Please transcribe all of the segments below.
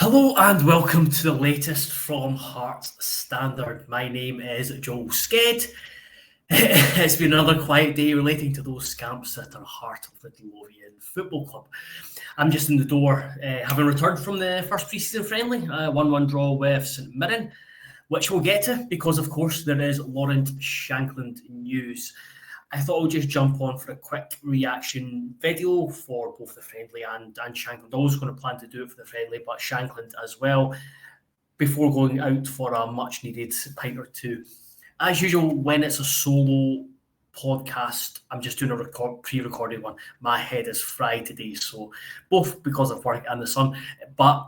Hello and welcome to the latest from Hearts Standard. My name is Joel Sked. It's been another quiet day relating to those scamps at the heart of the Lothian Football Club. I'm just in the door, having returned from the first pre-season friendly, 1-1 draw with St Mirren, which we'll get to because, of course, there is Lawrence Shankland news. I thought I'll just jump on for a quick reaction video for both the friendly and Shankland. I was going to plan to do it for the friendly, but Shankland as well, before going out for a much-needed pint or two. As usual, when it's a solo podcast, I'm just doing a pre-recorded one. My head is fried today, so both because of work and the sun, but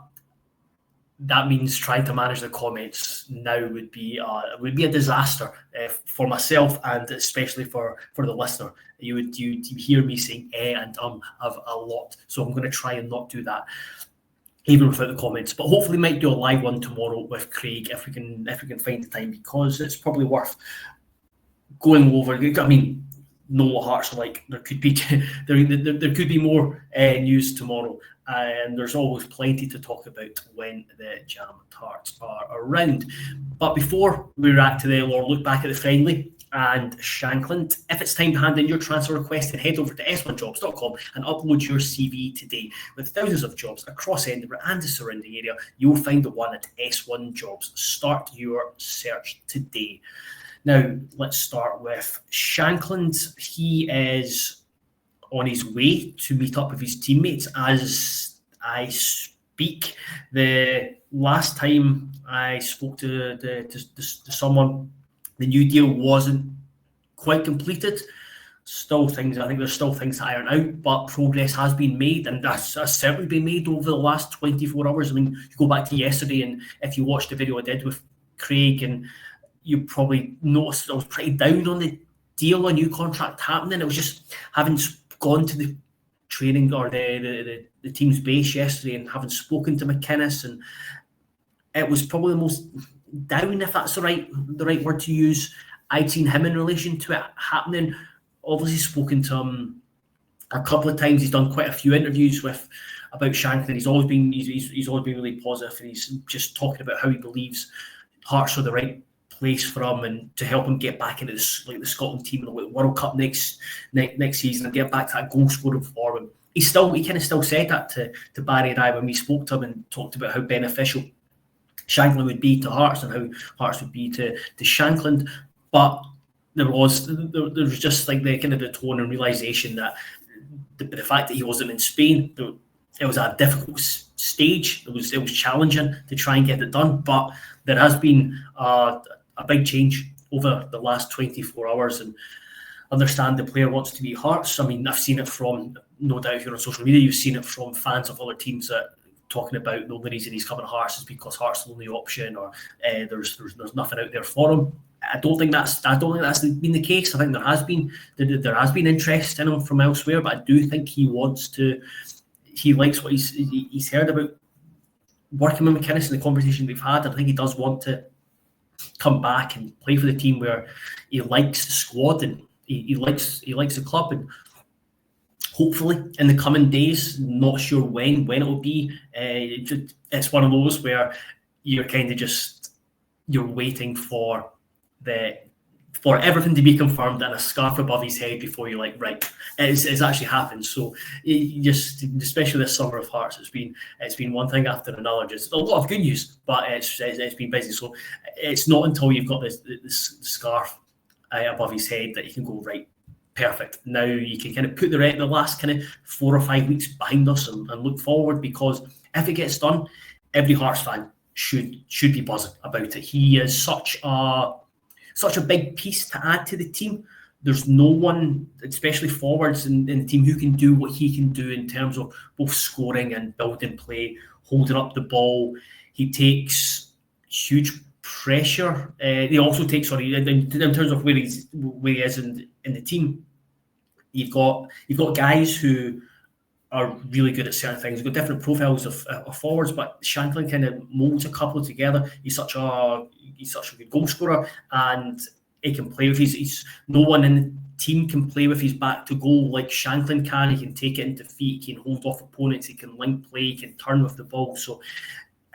that means trying to manage the comments now would be a disaster for myself and especially for the listener. You hear me saying and a lot, so I'm going to try and not do that even without the comments. But hopefully, might do a live one tomorrow with Craig if we can find the time, because it's probably worth going over. I mean, know what Hearts are like. There could be there could be more news tomorrow. And there's always plenty to talk about when the Jammed Hearts are around. But before we react to them or look back at the friendly and Shankland, if it's time to hand in your transfer request, then head over to s1jobs.com and upload your CV today. With thousands of jobs across Edinburgh and the surrounding area, you'll find the one at S1 Jobs. Start your search today. Now, let's start with Shankland. He is on his way to meet up with his teammates as I speak. The last time I spoke to someone, the new deal wasn't quite completed. I think there's still things to iron out, but progress has been made, and that's certainly been made over the last 24 hours. I mean, you go back to yesterday, and if you watched the video I did with Craig, and you probably noticed I was pretty down on the deal, a new contract happening. It was just having gone to the training or the team's base yesterday and having spoken to McInnes, and it was probably the most down, if that's the right word to use, I'd seen him in relation to it happening. Obviously spoken to him a couple of times. He's done quite a few interviews about Shankland. He's always been really positive, and he's just talking about how he believes Hearts are the right place for him and to help him get back into this, like the Scotland team in the World Cup next season, and get back to that goal scoring form. And he kind of still said that to Barry and I when we spoke to him and talked about how beneficial Shankland would be to Hearts and how Hearts would be to Shankland. But there was just like the kind of the tone and realisation that the fact that he wasn't in Spain, it was a difficult stage. It was challenging to try and get it done, but there has been a big change over the last 24 hours, and understand the player wants to be Hearts. I mean, I've seen it from, no doubt if you're on social media, you've seen it from fans of other teams that talking about the only reason he's coming to Hearts is because Hearts is the only option, or there's nothing out there for him. I don't think that's been the case. I think there has been interest in him from elsewhere, but I do think he likes what he's heard about working with McInnes and the conversation we've had. I think he does want to come back and play for the team where he likes the squad and he likes the club, and hopefully in the coming days, not sure when it will be. It's one of those where you're kind of you're waiting for everything to be confirmed and a scarf above his head before you're like, right, it's actually happened. So just especially this summer of Hearts, it's been one thing after another. Just a lot of good news, but it's been busy. So it's not until you've got this scarf above his head that you can go, right, perfect. Now you can kind of put the last kind of 4 or 5 weeks behind us and look forward, because if it gets done, every Hearts fan should be buzzing about it. He is such a big piece to add to the team. There's no one, especially forwards in the team, who can do what he can do in terms of both scoring and building play, holding up the ball. He takes huge pressure. He also takes, in terms of where he is in the team, you've got guys who are really good at certain things. You've got different profiles of forwards, but Shankland kind of molds a couple together. He's such a good goal scorer, and he can play with his. No one in the team can play with his back to goal like Shankland can. He can take it into feet. He can hold off opponents. He can link play. He can turn with the ball. So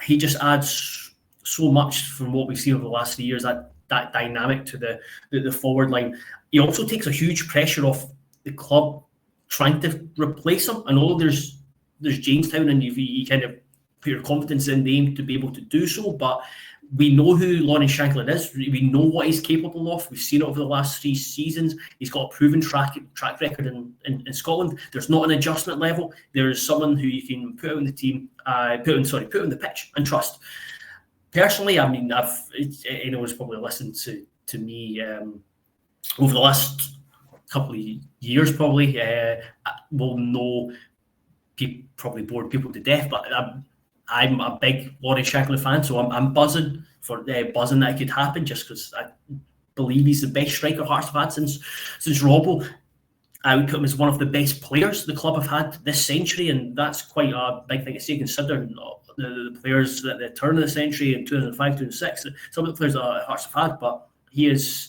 he just adds so much from what we've seen over the last 3 years, that dynamic to the forward line. He also takes a huge pressure off the club trying to replace him. I know there's Jamestown, and you kind of put your confidence in them to be able to do so, but we know who Lawrence Shankland is. We know what he's capable of. We've seen it over the last 3 seasons. He's got a proven track record in Scotland. There's not an adjustment level. There's someone who you can put on the team, put on the pitch and trust. Personally, I mean, anyone's probably listened to me over the last couple of years, probably will know. Probably bored people to death, but I'm a big Lawrence Shankland fan, so I'm buzzing that it could happen, just because I believe he's the best striker Hearts have had since Robbo. I would put him as one of the best players the club have had this century, and that's quite a big thing to say, considering the players at the turn of the century in 2005, 2006. Some of the players that Hearts have had, but he is,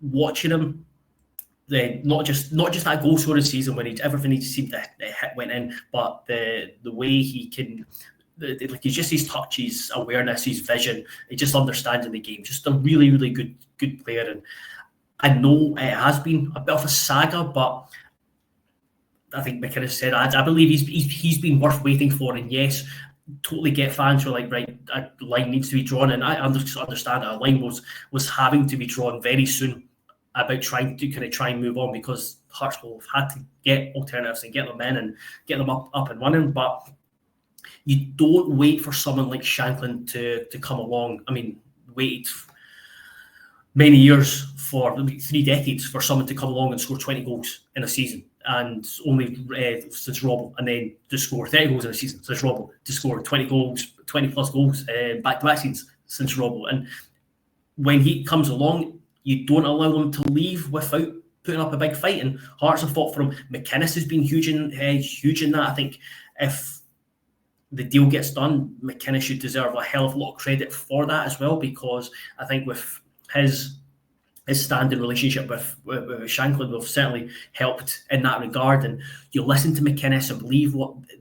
watching him, not just that goal scoring season when everything he seemed to hit went in, but the way he can, like, he's just his touch, his awareness, his vision, just understanding the game. Just a really, really good player. And I know it has been a bit of a saga, but I think McInnes said, I believe he's been worth waiting for. And yes, totally get fans who are like, right, a line needs to be drawn, and I understand that a line was having to be drawn very soon about trying and move on, because Hearts will have had to get alternatives and get them in and get them up and running. But you don't wait for someone like Shankland to come along. I mean, wait many years, for 3 decades, for someone to come along and score 20 goals in a season, and only since Robbo, and then to score 30 goals in a season since Robbo, to score 20 plus goals back-to-back seasons since Robbo. And when he comes along, you don't allow him to leave without putting up a big fight, and Hearts have fought for him. McInnes has been huge in that. I think if the deal gets done, McInnes should deserve a hell of a lot of credit for that as well, because I think with his standing relationship with Shankland will have certainly helped in that regard. And you listen to McInnes and believe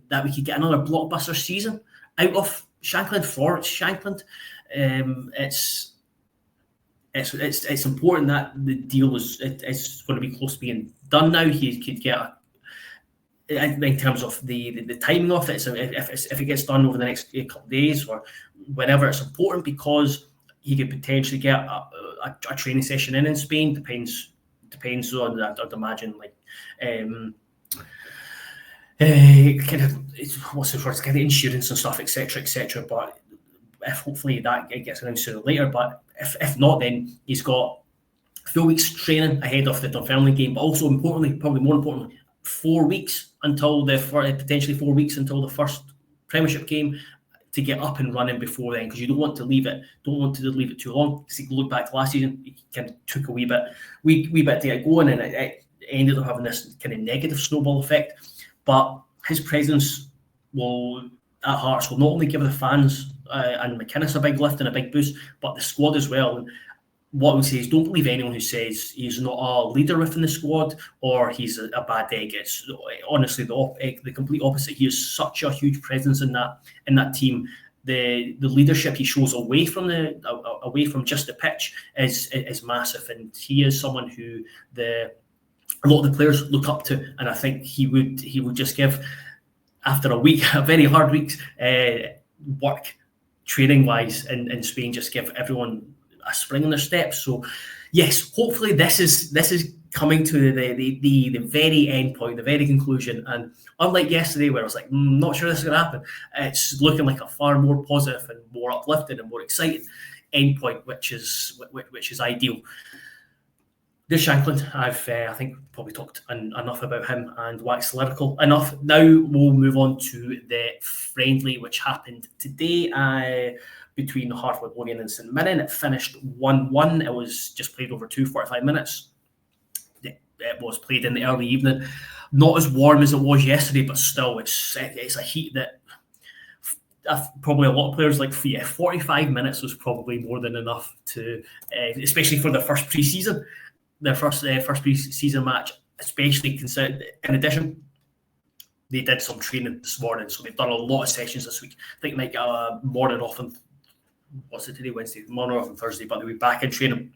that we could get another blockbuster season out of Shankland for Shankland. It's important that the deal is going to be close to being done now. He could get in terms of the timing of it. So if it gets done over the next couple of days or whenever, it's important, because he could potentially get a training session in Spain. Depends on, I'd imagine, like kind of, what's the word, kind of insurance and stuff, etc. But if hopefully that gets announced sooner or later. But if not, then he's got a few weeks training ahead of the Dunfermline game, but also probably more importantly, 4 weeks potentially 4 weeks until the first Premiership game, to get up and running before then, because you don't want to leave it too long. So you can look back to last season, it kind of took a wee bit to get going, and it ended up having this kind of negative snowball effect. But his presence at Hearts will not only give the fans and McInnes a big lift and a big boost, but the squad as well. And what I would say is, don't believe anyone who says he's not a leader within the squad or he's a bad egg. It's honestly the complete opposite. He is such a huge presence in that team. The leadership he shows away from just the pitch is massive, and he is someone who a lot of the players look up to. And I think he would just give, after a very hard week's work training wise in Spain, just give everyone a spring in their steps. So yes, hopefully this is coming to the very end point, the very conclusion. And unlike yesterday, where I was like, not sure this is going to happen, it's looking like a far more positive and more uplifting and more exciting end point, which is ideal. There's Shankland. I think probably talked enough about him and waxed lyrical enough. Now we'll move on to the friendly, which happened today between Hearts and St Mirren. It finished 1-1. It was just played over 45 minutes. It was played in the early evening. Not as warm as it was yesterday, but still, it's a heat that probably a lot of players like. 45 minutes was probably more than enough to, especially for the first pre-season. Their first pre-season match, especially considered. In addition, they did some training this morning, so they've done a lot of sessions this week. I think they might get a morning off on, what's it today, Wednesday, morning off on Thursday, but they'll be back in training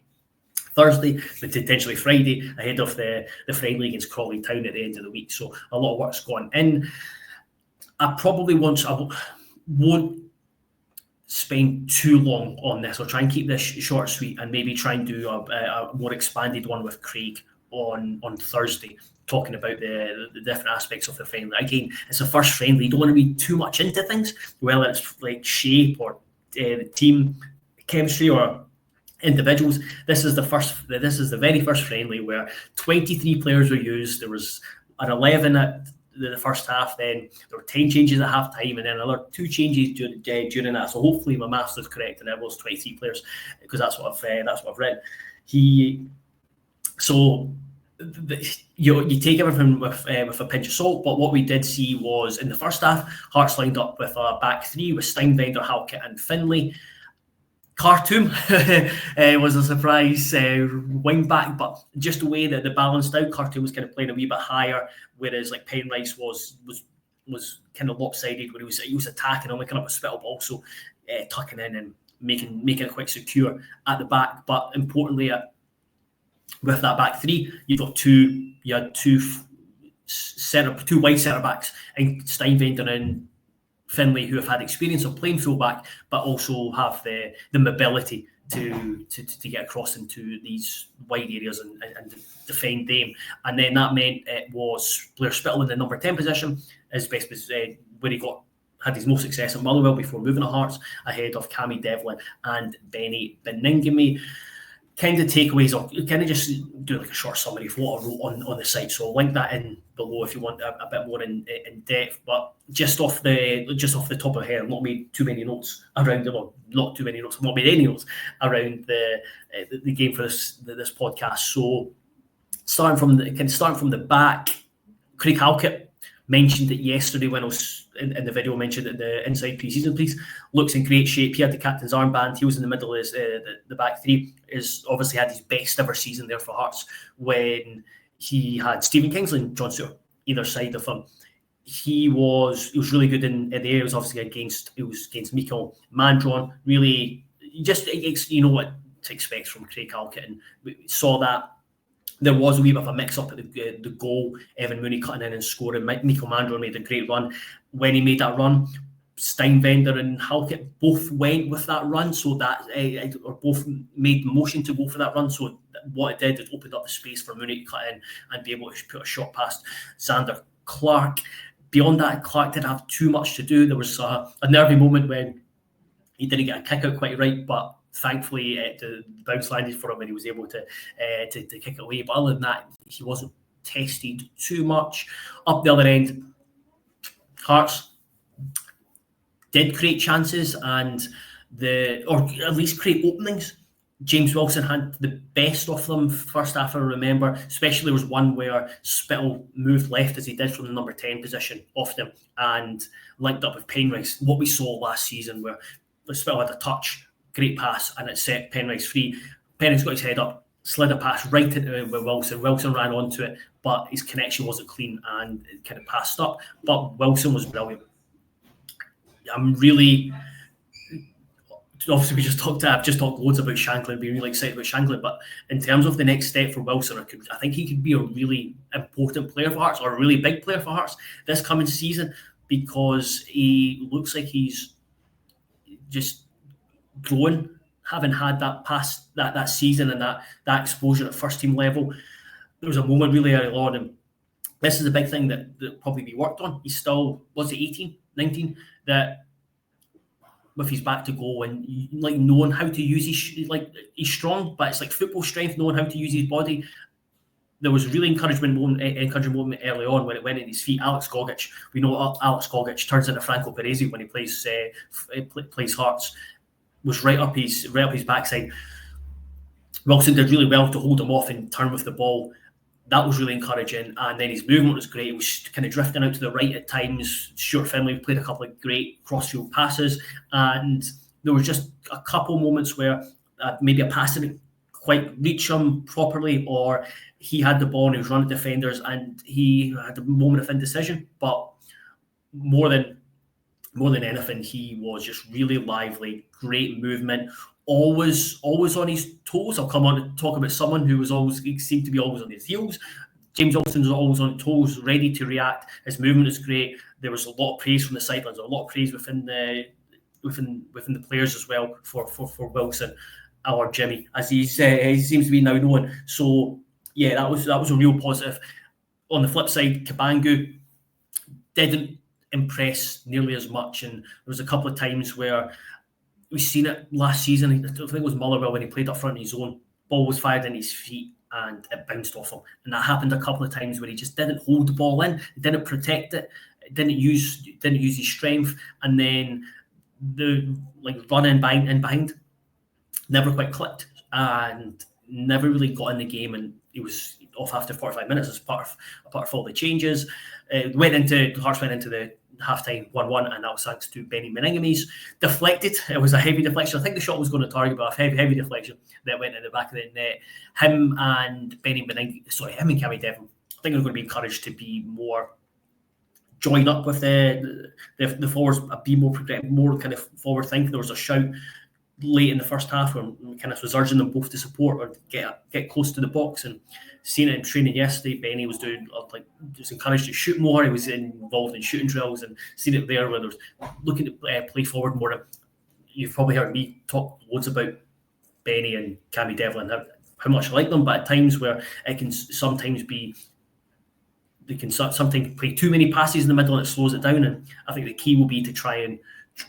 Thursday, but potentially Friday, ahead of the friendly against Crawley Town at the end of the week. So a lot of work's going in. I won't spend too long on this. I'll try and keep this short, sweet, and maybe try and do a more expanded one with Craig on Thursday, talking about the different aspects of the friendly. Again, it's a first friendly. You don't want to read too much into things, whether it's like shape or team chemistry or individuals. This is the very first friendly where 23 players were used. There was an 11 at the first half, then there were 10 changes at half time, and then another 2 changes during that. So hopefully my maths is correct, and it was 23 players, because that's what I've read. You take everything with a pinch of salt, but what we did see was in the first half, Hearts lined up with a back three with Steinbender, Halkett and Finlay. Khartoum was a surprise wing back, but just the way that they balanced out, Khartoum was kind of playing a wee bit higher, whereas like Penrice was kind of lopsided when he was attacking and looking up a spittle, but also tucking in and making it quite secure at the back. But importantly, with that back three, you had two wide centre backs, and Steinbender and Finlay, who have had experience of playing fullback, but also have the mobility to get across into these wide areas and defend them. And then that meant it was Blair Spittle in the number 10 position, as best as where he had his most success at Motherwell before moving to Hearts, ahead of Cammy Devlin and Benny Beningame. Kind of takeaways, or kind of just do like a short summary of what I wrote on the site. So I'll link that in below if you want a bit more in depth. But just off the top of the head, I've not made too many notes around it, or not too many notes. I've not made any notes around the game for this podcast. So starting from the back, Craig Halkett mentioned it yesterday when I was in the video, mentioned it in the inside pre-season piece. Looks in great shape. He had the captain's armband. He was in the middle of the back three. Is obviously had his best ever season there for Hearts when he had Stephen Kingsley and John Stewart either side of him. He was really good in the air. It was obviously against Michael Mandron. Really, just you know what to expect from Craig Halkett, and we saw that. There was a wee bit of a mix-up at the goal. Evan Mooney cutting in and scoring. Michael Mandron made a great run. When he made that run, Steinbender and Halkett both went with that run, so that or both made motion to go for that run. So what it did, it opened up the space for Mooney to cut in and be able to put a shot past Xander Clark. Beyond that, Clark didn't have too much to do. There was a nervy moment when he didn't get a kick out quite right, but thankfully the bounce landed for him and he was able to kick it away. But other than that, he wasn't tested too much. Up the other end, Hearts did create chances or at least create openings. James Wilson had the best of them first half, I remember. Especially there was one where Spittle moved left as he did from the number 10 position off them and linked up with Penrice. What we saw last season where Spittle had a touch, great pass, and it set Penrice free. Penrice got his head up, slid a pass right into Wilson. Wilson ran onto it, but his connection wasn't clean and it kind of passed up. But Wilson was brilliant. Obviously, I've just talked loads about Shankland, being really excited about Shankland, but in terms of the next step for Wilson, I think he could be a really important player for Hearts, or a really big player for Hearts this coming season, because he looks like he's just growing, having had that past that season and that exposure at first team level. There was a moment really early on, and this is a big thing that probably be worked on. He's still, was it 18, 19, that with his back to goal and like knowing how to use he's strong, but it's like football strength, knowing how to use his body. There was a really encouraging moment early on when it went in his feet. Alex Gogic, we know Alex Gogic turns into Franco Perezi when he plays Hearts, was right up his backside. Wilson did really well to hold him off and turn with the ball. That was really encouraging, and then his movement was great. He was kind of drifting out to the right at times. Stuart Finlay played a couple of great crossfield passes, and there was just a couple moments where maybe a pass didn't quite reach him properly, or he had the ball and he was running defenders and he had a moment of indecision. But more than anything, he was just really lively, great movement, always on his toes. I'll come on to talk about someone who he seemed to be always on his heels. James Alston's always on toes, ready to react. His movement is great. There was a lot of praise from the sidelines, a lot of praise within the players as well for Wilson, or Jimmy, as he seems to be now known. So yeah, that was a real positive. On the flip side, Cabangu didn't impress nearly as much, and there was a couple of times where we've seen it last season. I think it was Motherwell when he played up front in his own, ball was fired in his feet and it bounced off him, and that happened a couple of times where he just didn't hold the ball in, didn't protect it, didn't use his strength, and then the run in behind never quite clicked and never really got in the game, and he was off after 45 minutes as part of all the changes. Hearts went into the half-time 1-1, and that was thanks to Benny Meningham's deflected. It was a heavy deflection. I think the shot was going to target, but a heavy deflection that went in the back of the net. Him and Cammy Devlin, I think they're going to be encouraged to be more join up with the forwards, be more kind of forward thinking. There was a shout late in the first half when McInnes was urging them both to support or get close to the box, and seeing it in training yesterday, Benny was just encouraged to shoot more. He was involved in shooting drills, and seen it there where there was looking to play forward more. You've probably heard me talk loads about Benny and Cammy Devlin, how much I like them, but at times where it can sometimes be, they can sometimes play too many passes in the middle and it slows it down. And I think the key will be to try and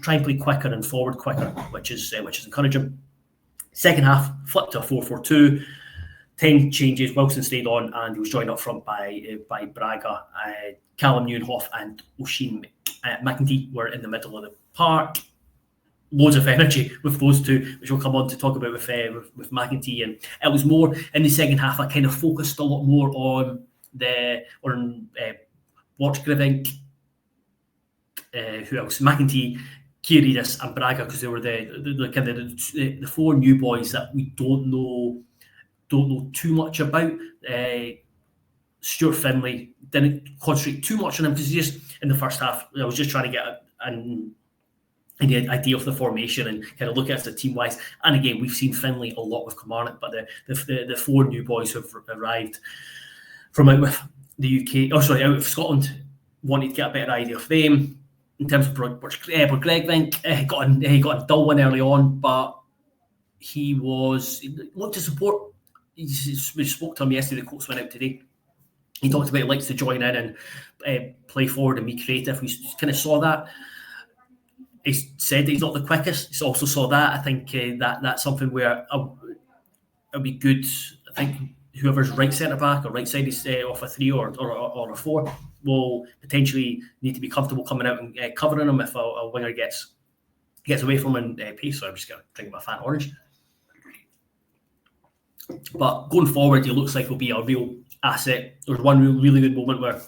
play quicker and forward quicker, which is encouraging. Second half flipped to a 4-4-2. 10 changes. Wilson stayed on and he was joined up front by Braga. Callum Neuenhoff and Oisin McEntee were in the middle of the park. Loads of energy with those two, which we'll come on to talk about with McEntee. And it was more in the second half, I kind of focused a lot more on Watchgrivink, who else? McEntee, Kiridis and Braga, because they were the four new boys that we don't know too much about. Stuart Finlay didn't concentrate too much on him because just in the first half I was just trying to get an idea of the formation and kind of look at it team wise. And again, we've seen Finlay a lot with Kilmarnock, but the four new boys who have arrived from out with the UK, out of Scotland, wanted to get a better idea of them. In terms of Greg, he got a dull one early on, but he looked to support. We spoke to him yesterday. The quotes went out today. He talked about he likes to join in and play forward and be creative. We kind of saw that. He said that he's not the quickest. He also saw that. I think that's something where it'll be good. I think whoever's right centre back or right side is off a 3 or a 4 will potentially need to be comfortable coming out and covering him if a winger gets away from him in pace. So I'm just going to drink my Fanta Orange. But going forward, he looks like he'll be a real asset. There was one really good moment where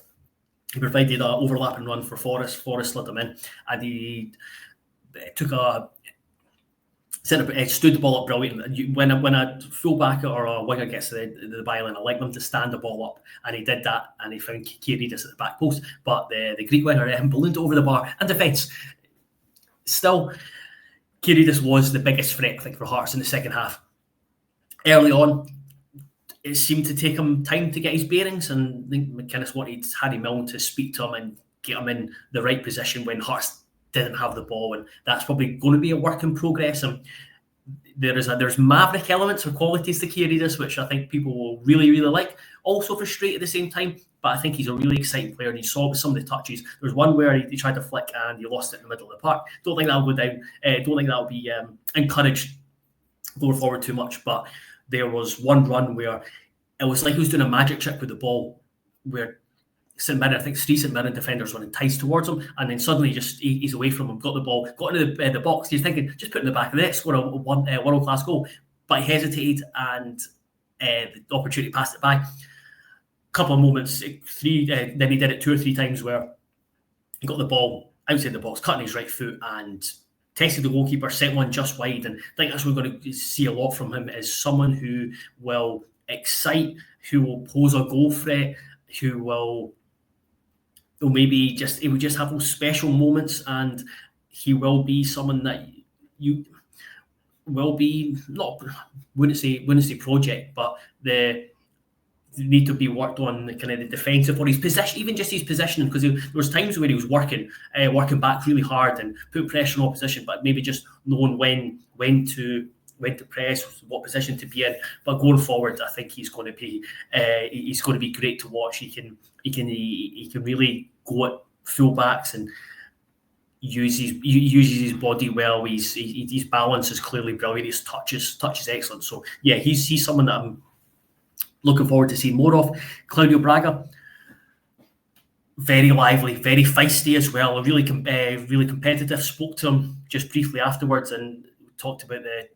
he provided an overlapping run for Forrest. Forrest slid him in, and he took stood the ball up brilliant. When a fullback or a winger gets to the byline, I like them to stand the ball up, and he did that, and he found Kiridis at the back post. But the Greek winger ballooned over the bar and defence. Still, Kiridis was the biggest threat, I think, for Hearts in the second half. Early on, it seemed to take him time to get his bearings, and I think McInnes wanted Harry Milne to speak to him and get him in the right position when Hearts didn't have the ball, and that's probably going to be a work in progress. And there's maverick elements or qualities to Kiridis, which I think people will really, really like. Also frustrated at the same time, but I think he's a really exciting player, and you saw with some of the touches. There's one where he tried to flick and he lost it in the middle of the park. Don't think that'll go down. Don't think that'll be encouraged going forward too much, but there was one run where it was like he was doing a magic trick with the ball, where St Mirren, I think 3 St Mirren defenders were enticed towards him, and then suddenly he's away from him, got the ball, got into the box. He's thinking, just put it in the back of the net, score a world-class goal. But he hesitated, and the opportunity passed it by. Couple of moments, then he did it 2 or 3 times where he got the ball outside the box, cutting his right foot, and tested the goalkeeper, sent one just wide, and I think that's what we're going to see a lot from him, is someone who will excite, who will pose a goal threat, who will maybe he will just have those special moments, and he will be someone that you will be not wouldn't say project, but the need to be worked on the kind of the defensive or his position, even just his positioning, because there was times where he was working back really hard and put pressure on opposition, but maybe just knowing when to press, what position to be in. But going forward, I think he's going to be great to watch. He can really go at fullbacks and uses his body well. His balance is clearly brilliant. His touch is excellent. So yeah, he's someone that I'm looking forward to seeing more of. Claudio Braga, very lively, very feisty as well. Really competitive. Spoke to him just briefly afterwards and talked about the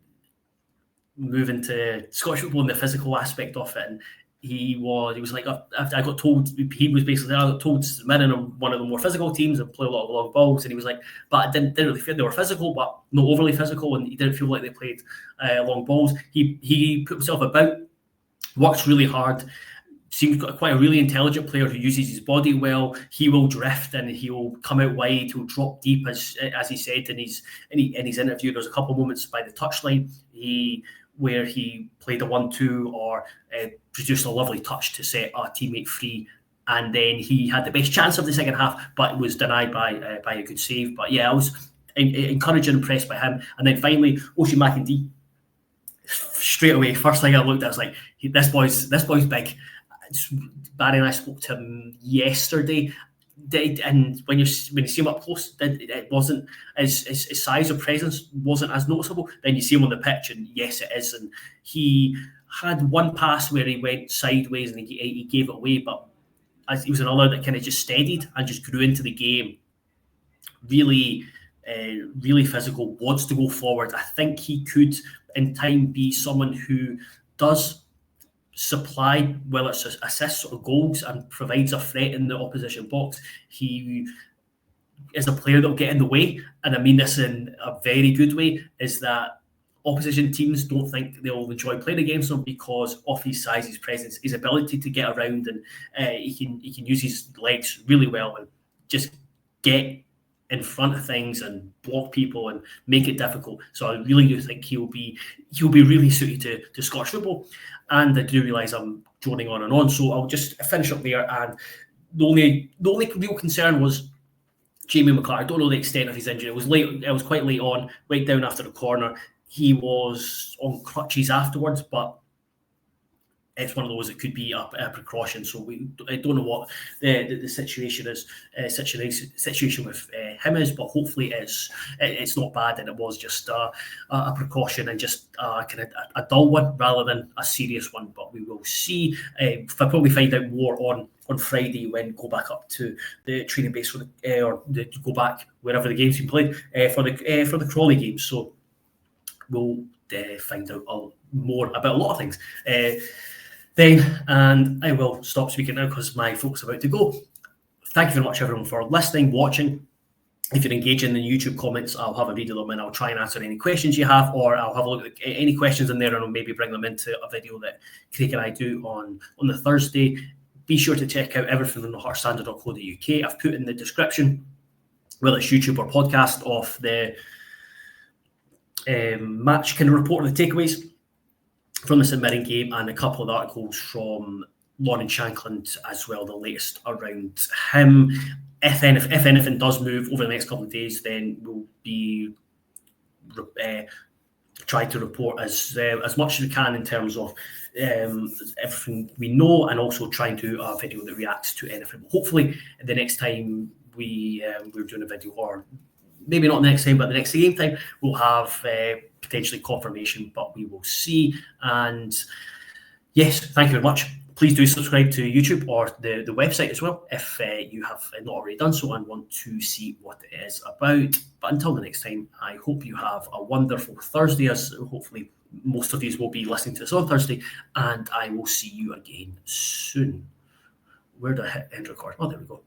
moving to Scottish football and the physical aspect of it. And he was like, I got told, he was basically, I got told St Mirren are one of the more physical teams and play a lot of long balls. And he was like, but I didn't really feel they were physical, but not overly physical, and he didn't feel like they played long balls. He put himself about, works really hard, seems quite a really intelligent player who uses his body well. He will drift and he'll come out wide, he'll drop deep, as he said in his interview. There's a couple of moments by the touchline where he played a 1-2 or produced a lovely touch to set a teammate free, and then he had the best chance of the second half, but was denied by a good save. But yeah, I was encouraged and impressed by him. And then finally, Oisin McIndee, straight away, first thing I looked at, I was like, this boy's big. Barry and I spoke to him yesterday, and when you see him up close, it wasn't his size or presence wasn't as noticeable. Then you see him on the pitch, and yes, it is. And he had one pass where he went sideways and he gave it away, but as he was another that kind of just steadied and just grew into the game. Really physical, wants to go forward. I think he could in time be someone who does supply, whether it's assists or goals, and provides a threat in the opposition box. He is a player that will get in the way, and I mean this in a very good way, is that opposition teams don't think they'll enjoy playing against him because of his size, his presence, his ability to get around, and he can use his legs really well and just get in front of things and block people and make it difficult. So I really do think he'll be really suited to Scottish football. And I do realise I'm droning on and on, so I'll just finish up there. And the only real concern was Jamie McCart. I don't know the extent of his injury. It was late. It was quite late on, right down after the corner. He was on crutches afterwards, but it's one of those that could be a precaution. So I don't know what the situation is, situation with him is, but hopefully it's not bad, and it was just a precaution and just kind of a dull one rather than a serious one. But we will see. I'll probably find out more on Friday when go back up to the training base or go back wherever the game's been played for the Crawley game. So we'll find out more about a lot of things. Then, and I will stop speaking now because my folks are about to go. Thank you very much, everyone, for listening, watching. If you're engaging in the YouTube comments, I'll have a read of them and I'll try and answer any questions you have, or I'll have a look at any questions in there and I'll maybe bring them into a video that Craig and I do on the Thursday. Be sure to check out everything on theheartstandard.co.uk. I've put in the description, whether it's YouTube or podcast, of the match kind of report of the takeaways from the St Mirren game, and a couple of articles from Lawrence Shankland as well, the latest around him. If anything does move over the next couple of days, then we'll be trying to report as much as we can in terms of everything we know, and also try and do a video that reacts to anything. Hopefully, the next time we're doing a video, or maybe not the next time, but the next game time, we'll have potentially confirmation, but we will see. And yes, thank you very much. Please do subscribe to YouTube or the website as well if you have not already done so and want to see what it is about. But until the next time, I hope you have a wonderful Thursday, as hopefully most of you will be listening to this on Thursday, and I will see you again soon. Where do I hit end record? Oh, there we go.